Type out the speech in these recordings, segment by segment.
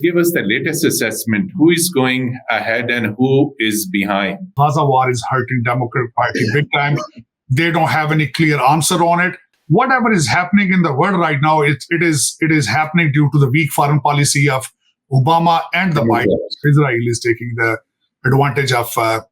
Give us the latest assessment. Who is going ahead and who is behind? Gaza war is hurting Democrat Party big time. They don't have any clear answer on it. Whatever is happening in the world right now, it is happening due to the weak foreign policy of Obama and the Biden. Israel is taking the advantage of a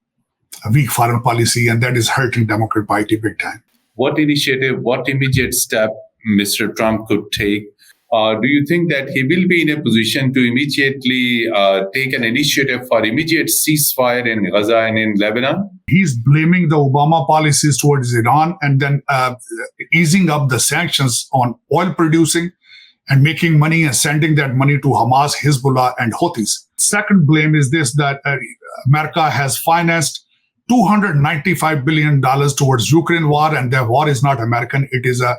weak foreign policy, and that is hurting Democrat Party big time. What initiative, what immediate step Mr. Trump could take? Do you think that he will be in a position to immediately take an initiative for immediate ceasefire in Gaza and in Lebanon? He's blaming the Obama policies towards Iran and then easing up the sanctions on oil producing and making money and sending that money to Hamas, Hezbollah, and Houthis. Second blame is this, that America has financed $295 billion towards Ukraine war, and that war is not American, it is a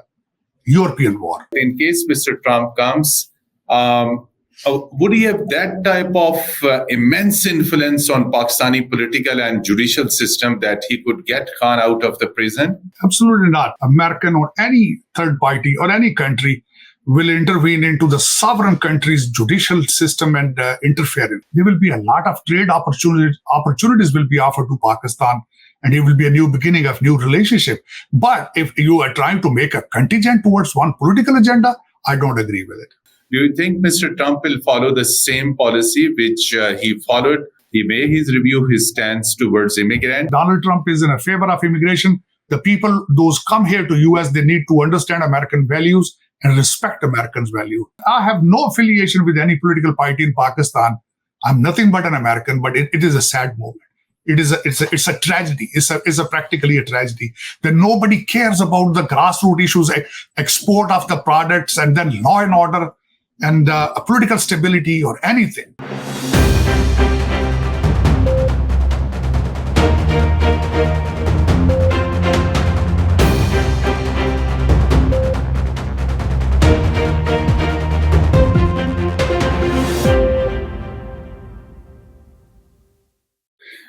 European war. In case Mr. Trump comes, would he have that type of immense influence on Pakistani political and judicial system that he could get Khan out of the prison? Absolutely not. American or any third party or any country will intervene into the sovereign country's judicial system and interfere in. There will be a lot of trade opportunities will be offered to Pakistan, and it will be a new beginning of new relationship. But if you are trying to make a contingent towards one political agenda, I don't agree with it. Do you think Mr. Trump will follow the same policy which he followed? He may review his stance towards immigrants. Donald Trump is in a favor of immigration. The people, those come here to US, they need to understand American values and respect Americans' value. I have no affiliation with any political party in Pakistan. I'm nothing but an American, but it is a sad moment. It's a tragedy. It's practically a tragedy that nobody cares about the grassroots issues, export of the products, and then law and order and political stability or anything.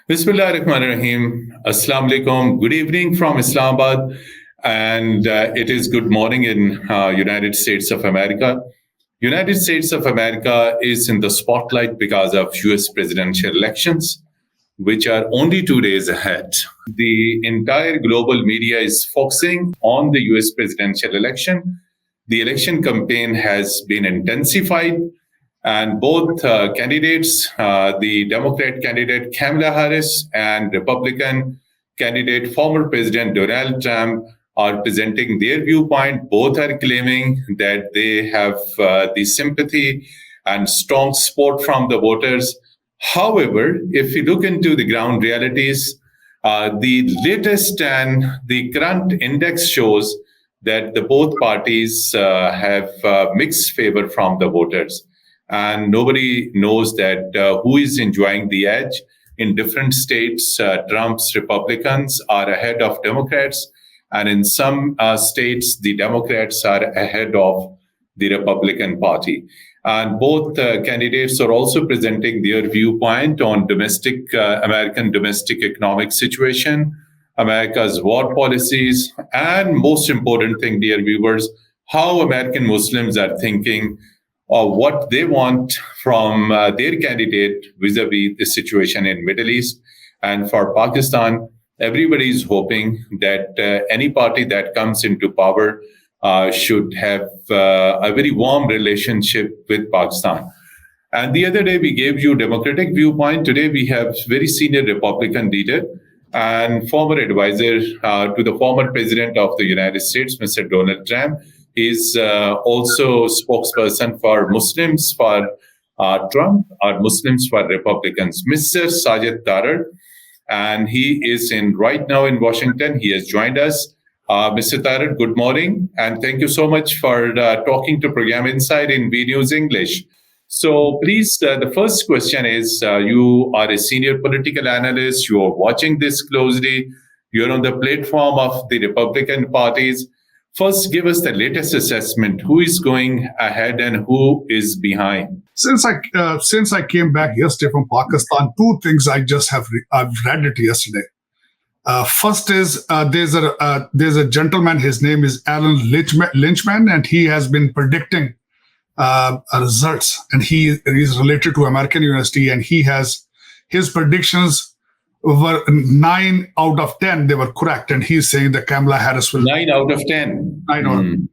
Bismillahirrahmanirrahim. Assalamu alaikum. Good evening from Islamabad. And it is good morning in United States of America. United States of America is in the spotlight because of US presidential elections, which are only 2 days ahead. The entire global media is focusing on the US presidential election. The election campaign has been intensified. And both candidates, the Democrat candidate Kamala Harris and Republican candidate former President Donald Trump, are presenting their viewpoint. Both are claiming that they have the sympathy and strong support from the voters. However, if you look into the ground realities, the latest and the current index shows that the both parties have mixed favor from the voters. And nobody knows that who is enjoying the edge. In different states, Trump's Republicans are ahead of Democrats. And in some states, the Democrats are ahead of the Republican Party. And both candidates are also presenting their viewpoint on American domestic economic situation, America's war policies, and most important thing, dear viewers, how American Muslims are thinking or what they want from their candidate vis-a-vis the situation in Middle East. And for Pakistan, everybody is hoping that any party that comes into power should have a very warm relationship with Pakistan. And the other day, we gave you Democratic viewpoint. Today, we have very senior Republican leader and former advisor to the former president of the United States, Mr. Donald Trump. Is also spokesperson for Muslims for Trump or Muslims for Republicans, Mr. Sajid Tarar. And he is right now in Washington. He has joined us. Mr. Tarar, good morning. And thank you so much for talking to Program Inside in V News English. So please, the first question is, you are a senior political analyst. You are watching this closely. You're on the platform of the Republican parties. First, give us the latest assessment. Who is going ahead and who is behind? Since I came back yesterday from Pakistan, two things I've read it yesterday. First is there's a gentleman. His name is Alan Lynchman, and he has been predicting results, and he is related to American University, and his predictions were 9 out of 10. They were correct, and he's saying that Kamala Harris will 9 out of 10. 9 out of 10.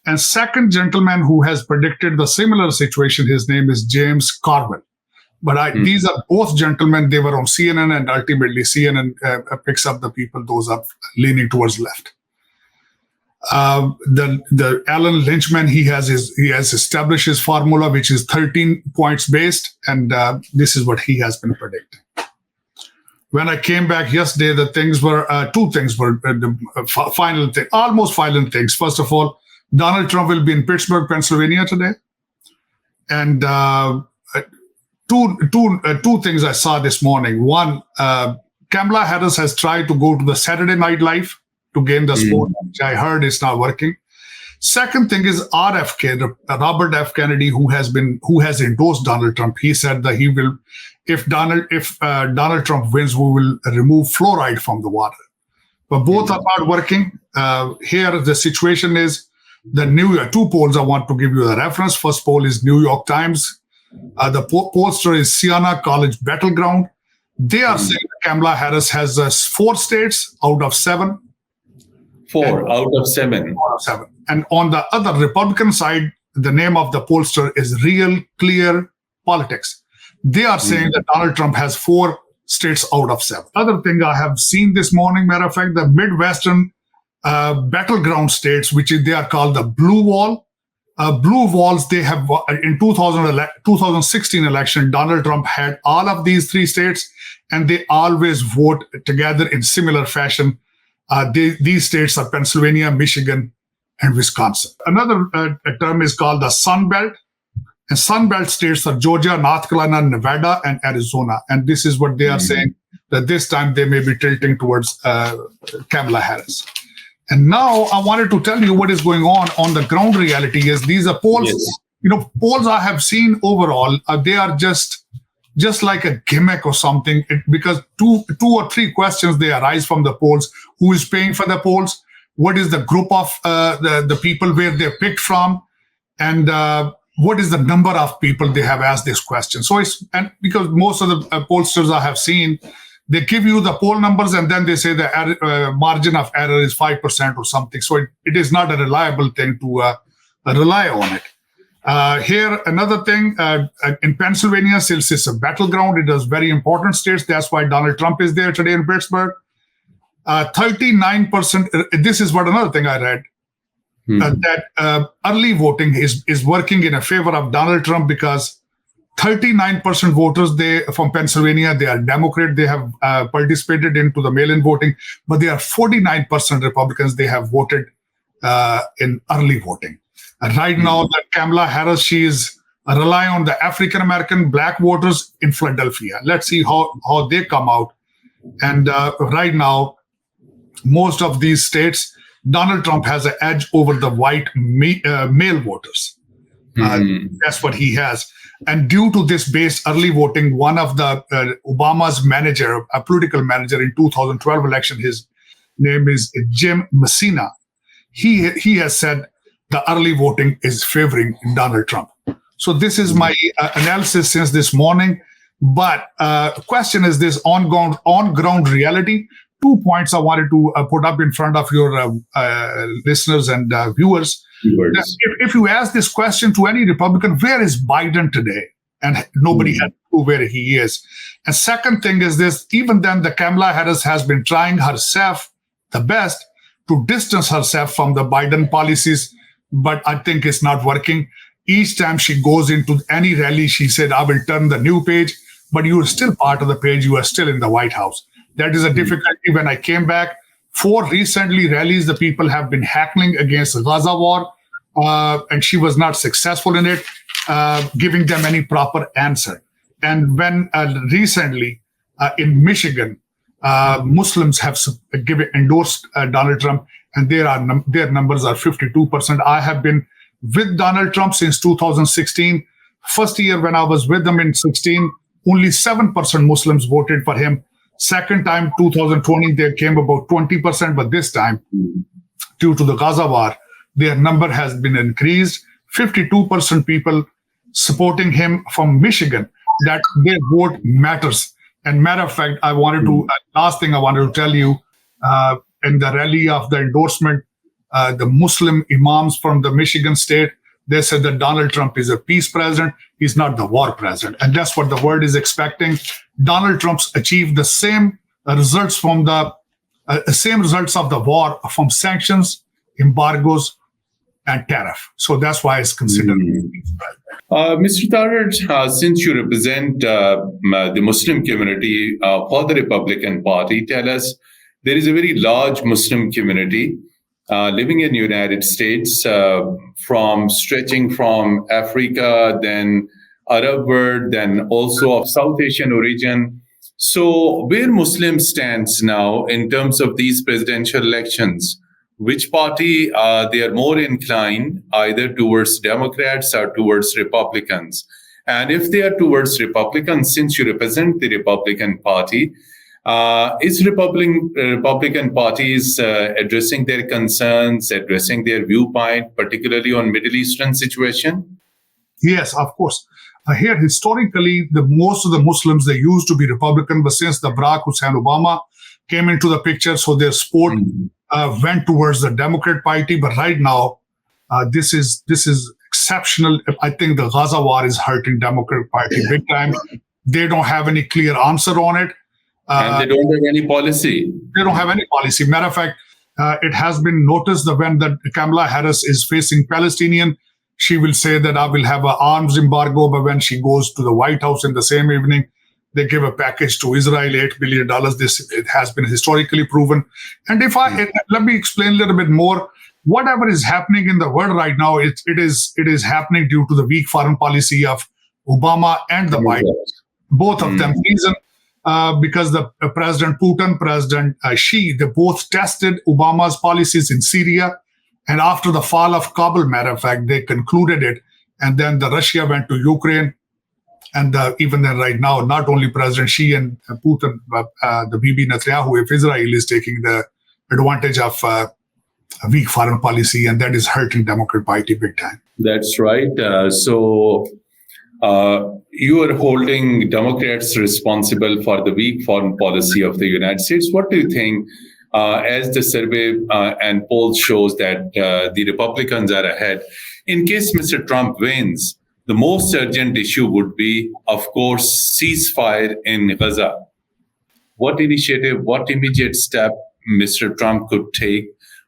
And second gentleman who has predicted the similar situation, his name is James Carville. But these are both gentlemen. They were on CNN, and ultimately CNN picks up the people; those are leaning towards left. The Alan Lynchman, he has established his formula, which is 13 points based, and this is what he has been predicting. When I came back yesterday, the things were two things were the final thing, almost final things. First of all, Donald Trump will be in Pittsburgh, Pennsylvania today, and two things I saw this morning. One, Kamala Harris has tried to go to the Saturday Night Live to gain the support, which I heard is not working. Second thing is RFK, Robert F. Kennedy, who has endorsed Donald Trump. He said that he will, if Donald Trump wins, we will remove fluoride from the water. But both are not working. Here, the situation is the New York, two polls I want to give you the reference. First poll is New York Times. The pollster is Siena College Battleground. They are saying that Kamala Harris has 4 states out of 7. 4 out of 7. 4 out of 7. And on the other Republican side, the name of the pollster is Real Clear Politics. They are saying that Donald Trump has 4 states out of 7. Other thing I have seen this morning, matter of fact, the Midwestern battleground states, which they are called the Blue Wall. Blue Walls, they have in 2016 election, Donald Trump had all of these 3 states, and they always vote together in similar fashion. These states are Pennsylvania, Michigan, and Wisconsin. Another term is called the Sun Belt. And Sun Belt states are Georgia, North Carolina, Nevada, and Arizona. And this is what they are saying, that this time they may be tilting towards Kamala Harris. And now I wanted to tell you what is going on the ground reality is these are polls. Yes. Polls I have seen overall, they are just like a gimmick or something, because two or three questions, they arise from the polls. Who is paying for the polls? What is the group of the people where they're picked from? And what is the number of people they have asked this question? So because most of the pollsters I have seen, they give you the poll numbers and then they say the margin of error is 5% or something. So it is not a reliable thing to rely on it. Here, another thing, in Pennsylvania, since it's a battleground, it is very important states. That's why Donald Trump is there today in Pittsburgh. 39%, this is what another thing I read, that early voting is working in a favor of Donald Trump, because 39% voters from Pennsylvania, they are Democrat. They have participated into the mail-in voting, but they are 49% Republicans. They have voted in early voting. And right now, that Kamala Harris, she is relying on the African American Black voters in Philadelphia. Let's see how they come out. And right now, most of these states, Donald Trump has an edge over the white male voters. That's what he has. And due to this base early voting, one of the Obama's manager, a political manager in 2012 election, his name is Jim Messina. He has said the early voting is favoring Donald Trump. So this is my analysis since this morning. But question is this on-ground reality. 2 points I wanted to put up in front of your listeners and viewers. If you ask this question to any Republican, where is Biden today? And nobody had to know where he is. And second thing is this, even then, the Kamala Harris has been trying herself the best to distance herself from the Biden policies, but I think it's not working. Each time she goes into any rally, she said, I will turn the new page, but you are still part of the page. You are still in the White House. That is a difficulty. When I came back, 4 recently rallies, the people have been heckling against the Gaza war, and she was not successful in it, giving them any proper answer. And when recently in Michigan, Muslims have endorsed Donald Trump, and their numbers are 52%. I have been with Donald Trump since 2016. First year when I was with him in 16, only 7% Muslims voted for him. Second time, 2020, there came about 20%, but this time, due to the Gaza war, their number has been increased. 52% people supporting him from Michigan, that their vote matters. And matter of fact, last thing I wanted to tell you, in the rally of the endorsement, the Muslim imams from the Michigan state, they said that Donald Trump is a peace president. He's not the war president. And that's what the world is expecting. Donald Trump's achieved the same results from the of the war, from sanctions, embargoes, and tariff. So that's why it's considered a peace president. Mr. Tarar, since you represent the Muslim community for the Republican Party, tell us, there is a very large Muslim community living in the United States, stretching from Africa, then Arab world, then also of South Asian origin. So where Muslims stands now in terms of these presidential elections? Which party they are more inclined, either towards Democrats or towards Republicans? And if they are towards Republicans, since you represent the Republican Party, is Republican parties addressing their concerns, addressing their viewpoint, particularly on Middle Eastern situation? Yes, of course. Here, historically, most of the Muslims, they used to be Republican, but since the Barack Hussein Obama came into the picture, so their support went towards the Democrat Party. But right now, this is exceptional. I think the Gaza war is hurting Democrat Party big time. They don't have any clear answer on it. And they don't have any policy. They don't have any policy. Matter of fact, it has been noticed that when the Kamala Harris is facing Palestinian, she will say that I will have an arms embargo. But when she goes to the White House in the same evening, they give a package to Israel, $8 billion. It has been historically proven. And let me explain a little bit more. Whatever is happening in the world right now, it is happening due to the weak foreign policy of Obama and the Biden. Both of them. Reason because the President Putin, President Xi, they both tested Obama's policies in Syria. And after the fall of Kabul, matter of fact, they concluded it. And then Russia went to Ukraine. And even then right now, not only President Xi and Putin, but the Bibi Netanyahu, if Israel is taking the advantage of a weak foreign policy, and that is hurting Democrat Party big time. That's right. So you are holding Democrats responsible for the weak foreign policy of the United States. What do you think, as the survey and polls shows that the Republicans are ahead? In case Mr. Trump wins, the most urgent issue would be, of course, ceasefire in Gaza. What initiative, what immediate step Mr. Trump could take?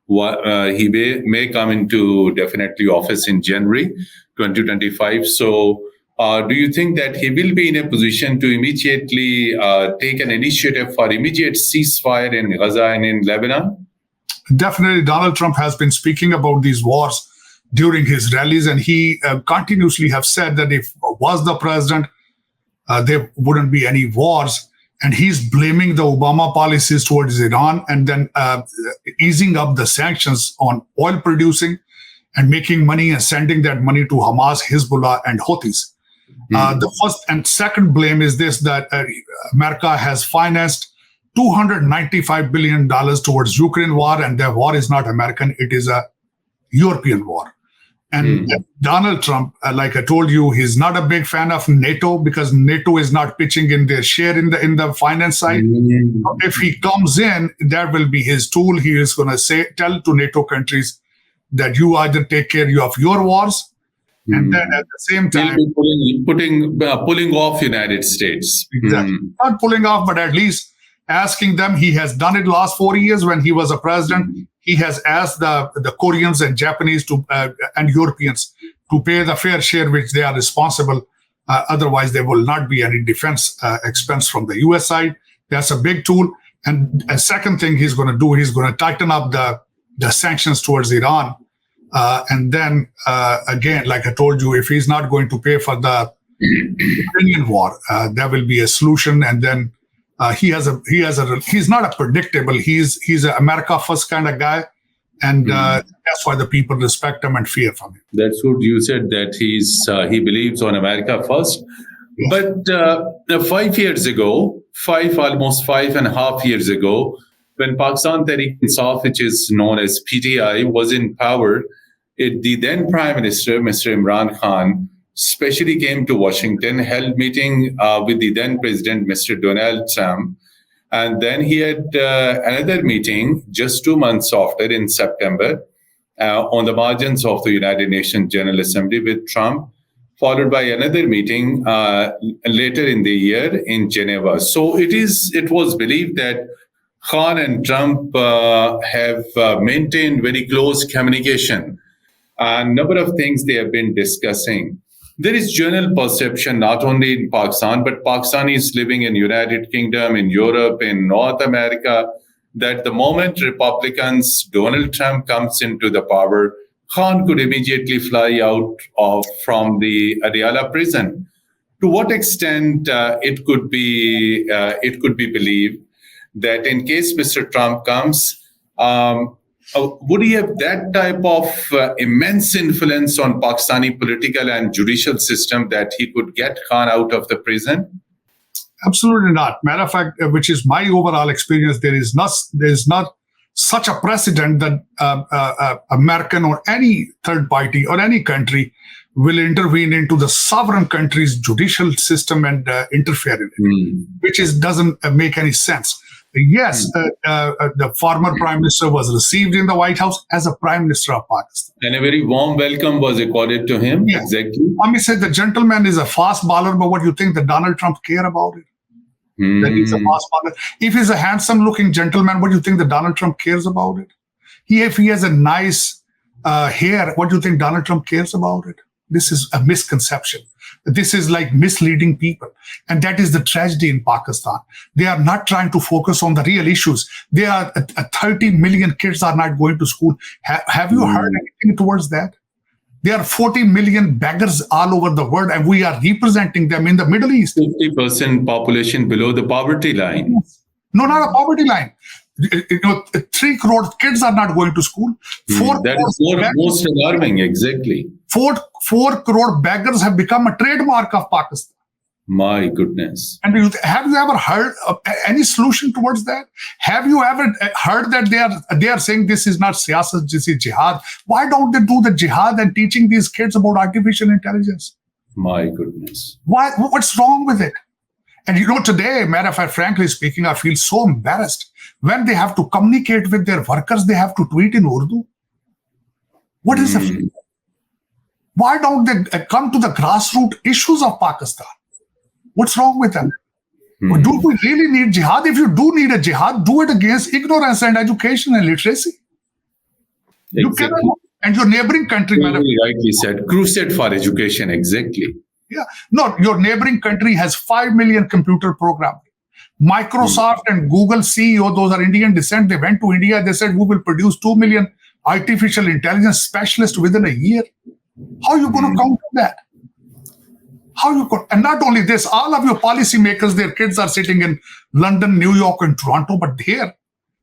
He may come into definitely office in January 2025. So do you think that he will be in a position to immediately take an initiative for immediate ceasefire in Gaza and in Lebanon? Definitely, Donald Trump has been speaking about these wars during his rallies, and he continuously have said that if was the president, there wouldn't be any wars. And he's blaming the Obama policies towards Iran and then easing up the sanctions on oil producing and making money and sending that money to Hamas, Hezbollah, and Houthis. The first and second blame is this, that America has financed $295 billion towards Ukraine war, and their war is not American, it is a European war. And Donald Trump, like I told you, he's not a big fan of NATO because NATO is not pitching in their share in the finance side. If he comes in, that will be his tool. He is going to tell to NATO countries that you either take care of your wars, and then at the same time, pulling off United States. Exactly, not pulling off, but at least asking them. He has done it last 4 years when he was a president. He has asked the Koreans and Japanese and Europeans to pay the fair share which they are responsible. Otherwise, there will not be any defense expense from the U.S. side. That's a big tool. And a second thing he's going to do, he's going to tighten up the sanctions towards Iran. And then again, like I told you, if he's not going to pay for the Ukrainian war, there will be a solution. And then he's not a predictable. He's an America first kind of guy, and that's why the people respect him and fear from him. That's good. You said that he believes on America first. Yes. But 5 years ago, almost 5.5 years ago, when Pakistan Tehreek Insaf, which is known as PTI, was in power, the then Prime Minister, Mr. Imran Khan, specially came to Washington, held meeting with the then President, Mr. Donald Trump, and then he had another meeting just 2 months after in September on the margins of the United Nations General Assembly with Trump, followed by another meeting later in the year in Geneva. So it was believed that Khan and Trump have maintained very close communication. A number of things they have been discussing. There is general perception, not only in Pakistan, but Pakistanis living in United Kingdom, in Europe, in North America, that the moment Republicans, Donald Trump comes into the power, Khan could immediately fly out from the Adiala prison. To what extent it could be believed that in case Mr. Trump comes, would he have that type of immense influence on Pakistani political and judicial system that he could get Khan out of the prison? Absolutely not. Matter of fact, which is my overall experience, there is not such a precedent that American or any third party or any country will intervene into the sovereign country's judicial system and interfere in it, which doesn't make any sense. Yes, the former Prime Minister was received in the White House as a Prime Minister of Pakistan. And a very warm welcome was accorded to him. Yeah. Exactly. Ami said the gentleman is a fast bowler, but what do you think that Donald Trump care about it? That he's a fast bowler. If he's a handsome-looking gentleman, what do you think that Donald Trump cares about it? If he has a nice hair, what do you think Donald Trump cares about it? This is a misconception. This is like misleading people. And that is the tragedy in Pakistan. They are not trying to focus on the real issues. They are 30 million kids are not going to school. Have you heard anything towards that? There are 40 million beggars all over the world, and we are representing them in the Middle East. 50% population below the poverty line. No, not a poverty line. 3 crore kids are not going to school. That is most alarming, exactly. 4 crore beggars have become a trademark of Pakistan. My goodness. And have you ever heard of any solution towards that? Have you ever heard that they are saying this is not siyasat, this is jihad? Why don't they do the jihad and teaching these kids about artificial intelligence? My goodness. What's wrong with it? And today, matter of fact, frankly speaking, I feel so embarrassed. When they have to communicate with their workers, they have to tweet in Urdu. What is the... Why don't they come to the grassroots issues of Pakistan? What's wrong with them? Do we really need jihad? If you do need a jihad, do it against ignorance and education and literacy. Exactly. You cannot, and your neighboring country... Very rightly said. Crusade for education, exactly. Yeah. No, your neighboring country has 5 million computer programmers. Microsoft and Google CEO, those are Indian descent. They went to India. They said, we will produce 2 million artificial intelligence specialists within a year. How are you going to counter that? And not only this, all of your policymakers, their kids are sitting in London, New York, and Toronto, but here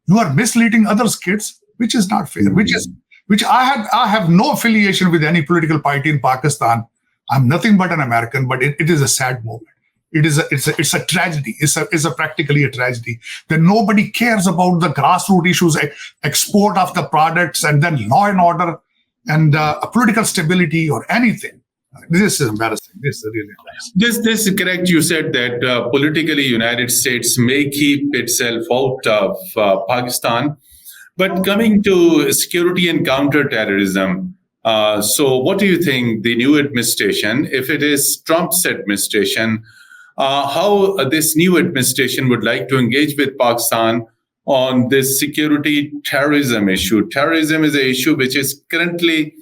you are misleading others' kids, which is not fair. Which I have no affiliation with any political party in Pakistan. I'm nothing but an American, but it is a sad moment. It's a tragedy. It's practically a tragedy that nobody cares about the grassroots issues, export of the products, and then law and order and political stability or anything. This is embarrassing. This is really embarrassing. This is correct. You said that politically, United States may keep itself out of Pakistan, but coming to security and counterterrorism. So, what do you think the new administration, if it is Trump's administration, how this new administration would like to engage with Pakistan on this security terrorism issue? Terrorism is an issue which is currently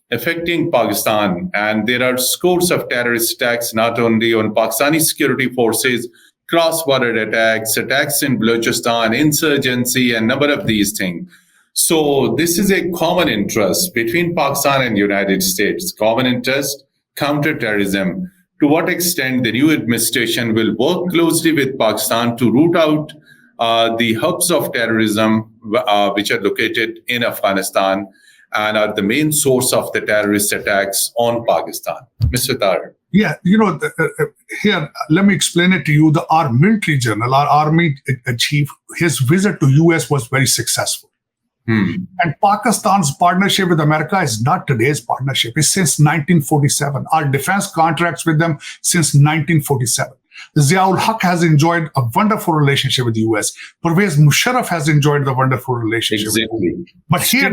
affecting Pakistan, and there are scores of terrorist attacks not only on Pakistani security forces, cross-border attacks in Balochistan, insurgency, and a number of these things. So this is a common interest between Pakistan and United States, common interest, counterterrorism. To what extent the new administration will work closely with Pakistan to root out the hubs of terrorism which are located in Afghanistan and are the main source of the terrorist attacks on Pakistan. Mr. Tarar. Yeah, here, let me explain it to you. Our military general, our army chief, his visit to U.S. was very successful. And Pakistan's partnership with America is not today's partnership. It's since 1947. Our defense contracts with them since 1947. Ziaul Haq has enjoyed a wonderful relationship with the US. Pervez Musharraf has enjoyed the wonderful relationship. Exactly. But here,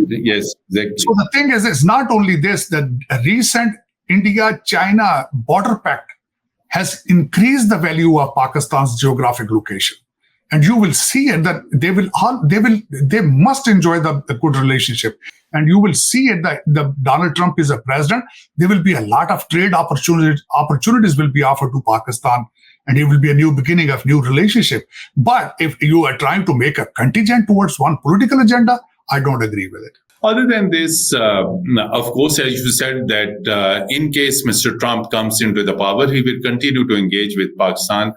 yes, exactly. So the thing is, it's not only this, that a recent India-China border pact has increased the value of Pakistan's geographic location. And you will see it that they must enjoy the good relationship. And you will see it that Donald Trump is a president. There will be a lot of trade opportunities will be offered to Pakistan, and it will be a new beginning of new relationship. But if you are trying to make a contingent towards one political agenda, I don't agree with it. Other than this, of course, as you said, that in case Mr. Trump comes into the power, he will continue to engage with Pakistan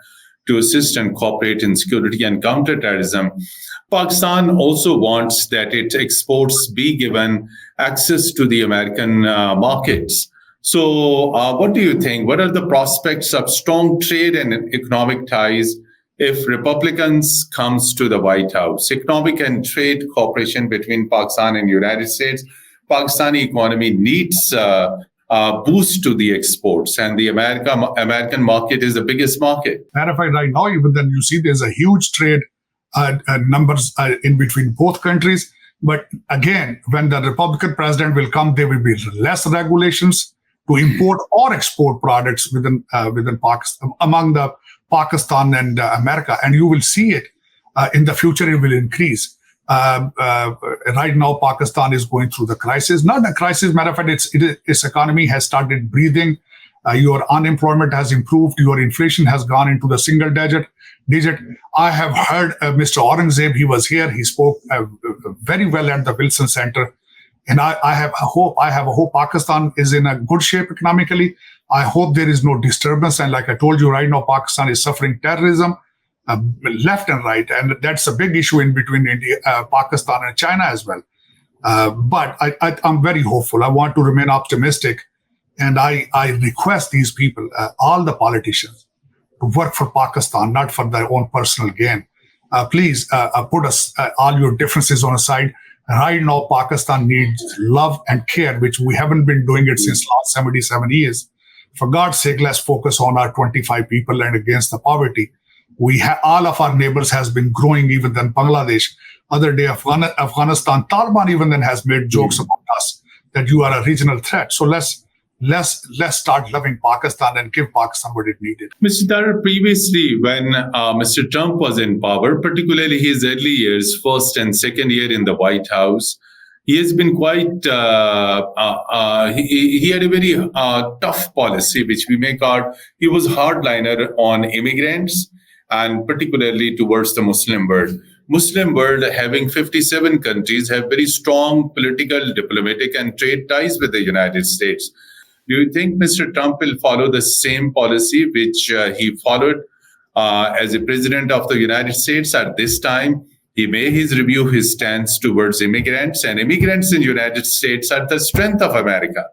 to assist and cooperate in security and counterterrorism. Pakistan also wants that its exports be given access to the American markets. So what do you think? What are the prospects of strong trade and economic ties if Republicans comes to the White House? Economic and trade cooperation between Pakistan and United States. Pakistani economy needs a boost to the exports, and the American market is the biggest market. Matter of fact, right now, even then you see there's a huge trade numbers in between both countries. But again, when the Republican president will come, there will be less regulations to import or export products within Pakistan, among the Pakistan and America, and you will see it in the future. It will increase. Right now, Pakistan is going through the crisis. Not a crisis, matter of fact, its economy has started breathing. Your unemployment has improved. Your inflation has gone into the single digit. I have heard Mr. Aurangzeb. He was here. He spoke very well at the Wilson Center. And I have a hope Pakistan is in a good shape economically. I hope there is no disturbance. And like I told you, right now, Pakistan is suffering terrorism left and right. And that's a big issue in between India, Pakistan and China as well. But I'm very hopeful. I want to remain optimistic. And I request these people, all the politicians, to work for Pakistan, not for their own personal gain. Please put all your differences on the side. Right now, Pakistan needs love and care, which we haven't been doing it since last 77 years. For God's sake, let's focus on our 25 people and against the poverty. All of our neighbors has been growing, even than Bangladesh. Other day, Afghanistan, Taliban even then has made jokes about us that you are a regional threat. So let's start loving Pakistan and give Pakistan what it needed. Mr. Tarar, previously when Mr. Trump was in power, particularly his early years, first and second year in the White House, he has been quite, he had a very tough policy, which we make out, he was hardliner on immigrants and particularly towards the Muslim world. Muslim world, having 57 countries, have very strong political, diplomatic and trade ties with the United States. Do you think Mr. Trump will follow the same policy which he followed as a president of the United States? At this time, he may review his stance towards immigrants, and immigrants in the United States are the strength of America.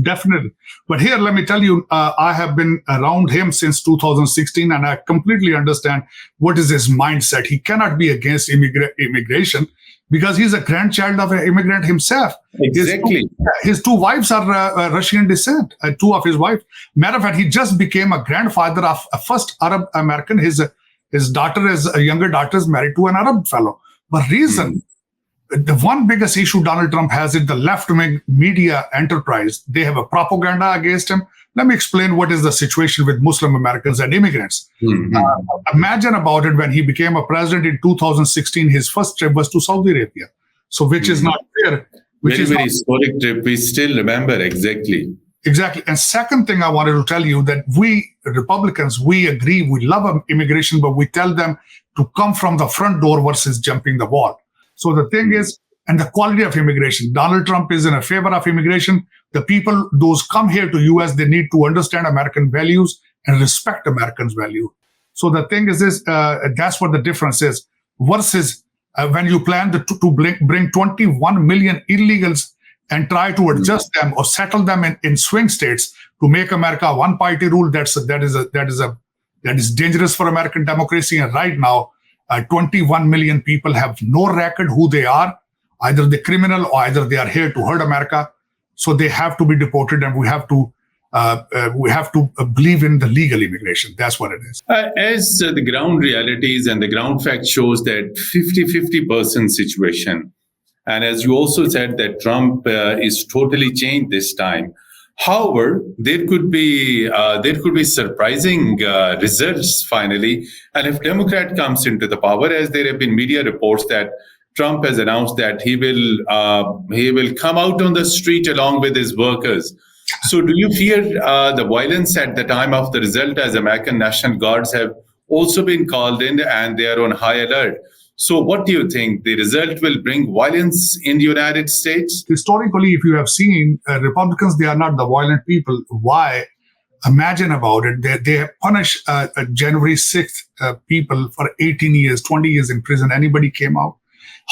Definitely. But here, let me tell you, I have been around him since 2016, and I completely understand what is his mindset. He cannot be against immigration because he's a grandchild of an immigrant himself. Exactly. His two wives are Russian descent, two of his wives. Matter of fact, he just became a grandfather of a first Arab American. His daughter a younger daughter is married to an Arab fellow. But reason, the one biggest issue Donald Trump has is the left-wing media enterprise. They have a propaganda against him. Let me explain what is the situation with Muslim Americans and immigrants. Imagine about it, when he became a president in 2016, his first trip was to Saudi Arabia. So which is not fair. Very historic trip. We still remember exactly. Exactly. And second thing I wanted to tell you, that we Republicans, we agree, we love immigration, but we tell them to come from the front door versus jumping the wall. So the thing is, and the quality of immigration, Donald Trump is in a favor of immigration. The people, those come here to US, they need to understand American values and respect Americans' value. So the thing is this, that's what the difference is. Versus when you plan to bring 21 million illegals and try to adjust them or settle them in swing states to make America one party rule, that is dangerous for American democracy. And right now, 21 million people have no record who they are, either the criminal or either they are here to hurt America. So they have to be deported, and we have to believe in the legal immigration. That's what it is. As the ground realities and the ground fact shows that 50-50% situation. And as you also said that Trump is totally changed this time. However, there could be surprising results finally. And if Democrat comes into the power, as there have been media reports that Trump has announced that he will come out on the street along with his workers. So do you fear the violence at the time of the result, as American National Guards have also been called in and they are on high alert? So what do you think? The result will bring violence in the United States? Historically, if you have seen, Republicans, they are not the violent people. Why? Imagine about it. They have punished January 6th people for 18 years, 20 years in prison. Anybody came out?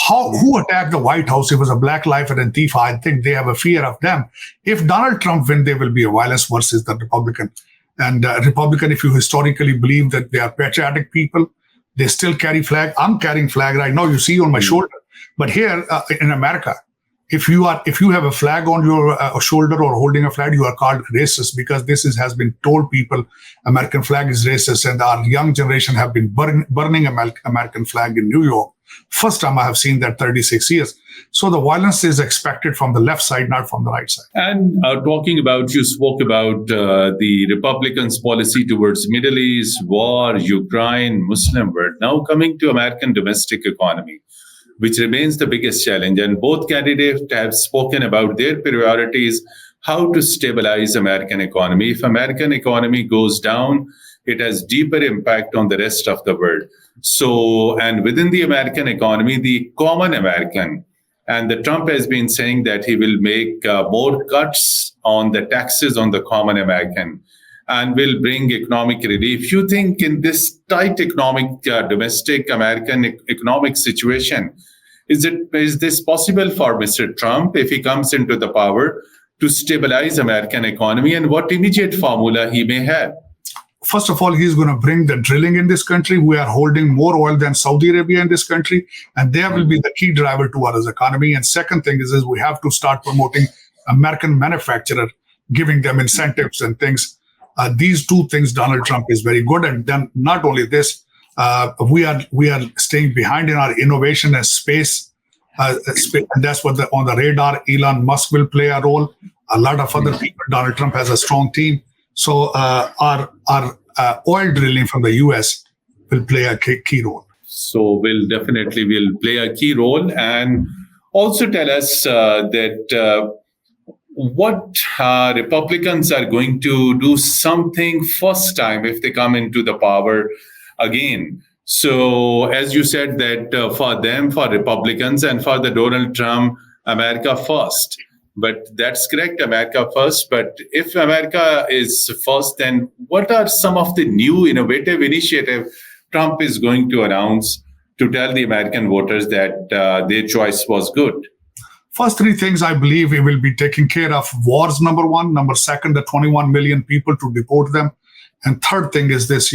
Who attacked the White House? It was a Black Life and Antifa. I think they have a fear of them. If Donald Trump wins, there will be a violence versus the Republican. And Republican, if you historically believe that they are patriotic people, they still carry flag. I'm carrying flag right now. You see on my shoulder. But here in America, if you have a flag on your shoulder or holding a flag, you are called racist, because has been told people American flag is racist, and our young generation have been burning American flag in New York. First time I have seen that 36 years. So the violence is expected from the left side, not from the right side. And you spoke about the Republicans' policy towards Middle East, war, Ukraine, Muslim world. Now coming to American domestic economy, which remains the biggest challenge. And both candidates have spoken about their priorities, how to stabilize American economy. If American economy goes down, it has deeper impact on the rest of the world. So, and within the American economy, the common American, and the Trump has been saying that he will make more cuts on the taxes on the common American and will bring economic relief. You think in this tight domestic American economic situation, is this possible for Mr. Trump, if he comes into the power, to stabilize American economy, and what immediate formula he may have? First of all, he's going to bring the drilling in this country. We are holding more oil than Saudi Arabia in this country, and there will be the key driver to our economy. And second thing is we have to start promoting American manufacturer, giving them incentives and things. These two things, Donald Trump is very good. And then not only this, we are staying behind in our innovation and space. And that's what on the radar. Elon Musk will play a role. A lot of other people. Donald Trump has a strong team. So our oil drilling from the U.S. will play a key role. So will play a key role. And also tell us that what Republicans are going to do something first time if they come into the power again. So as you said that for them, for Republicans and for the Donald Trump, America first. But that's correct, America first. But if America is first, then what are some of the new innovative initiatives Trump is going to announce to tell the American voters that their choice was good? First three things, I believe he will be taking care of wars, number one. Number second, the 21 million people to deport them. And third thing is this,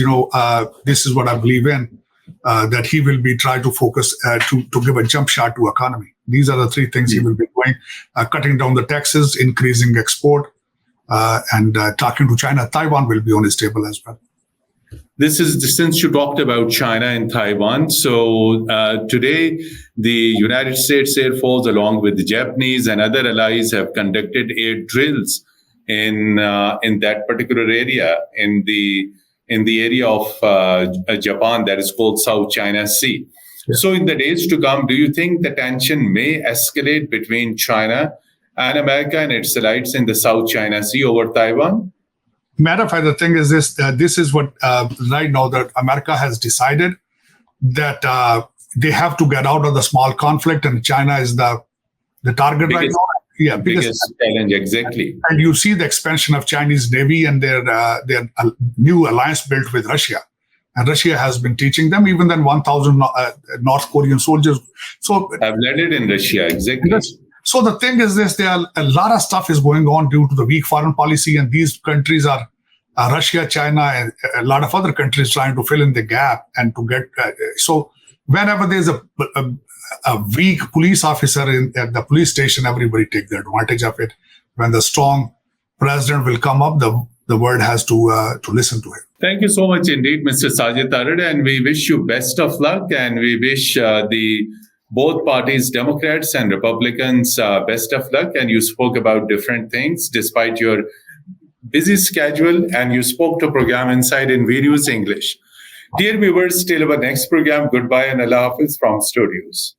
this is what I believe in, that he will be trying to focus to give a jump shot to economy. These are the three things he will be doing: cutting down the taxes, increasing export, and talking to China. Taiwan will be on his table as well. This is since you talked about China and Taiwan. So today, the United States Air Force, along with the Japanese and other allies, have conducted air drills in that particular area, in the area of Japan that is called South China Sea. Yeah. So in the days to come, do you think the tension may escalate between China and America and its allies in the South China Sea over Taiwan? Matter of fact, the thing is this: this is what right now that America has decided that they have to get out of the small conflict, and China is the target right now. Yeah, biggest challenge, exactly. And you see the expansion of Chinese Navy and their new alliance built with Russia. And Russia has been teaching them, even then 1,000 North Korean soldiers. So have landed in Russia, exactly. So the thing is this: there are a lot of stuff is going on due to the weak foreign policy, and these countries are Russia, China, and a lot of other countries trying to fill in the gap and to get. So whenever there's a weak police officer at the police station, everybody take the advantage of it. When the strong president will come up, the world has to listen to him. Thank you so much indeed, Mr. Sajid Tarar, and we wish you best of luck, and we wish both parties, Democrats and Republicans, best of luck. And you spoke about different things despite your busy schedule, and you spoke to Program Inside in various English. Dear viewers, till our next program, goodbye and Allah Hafiz from studios.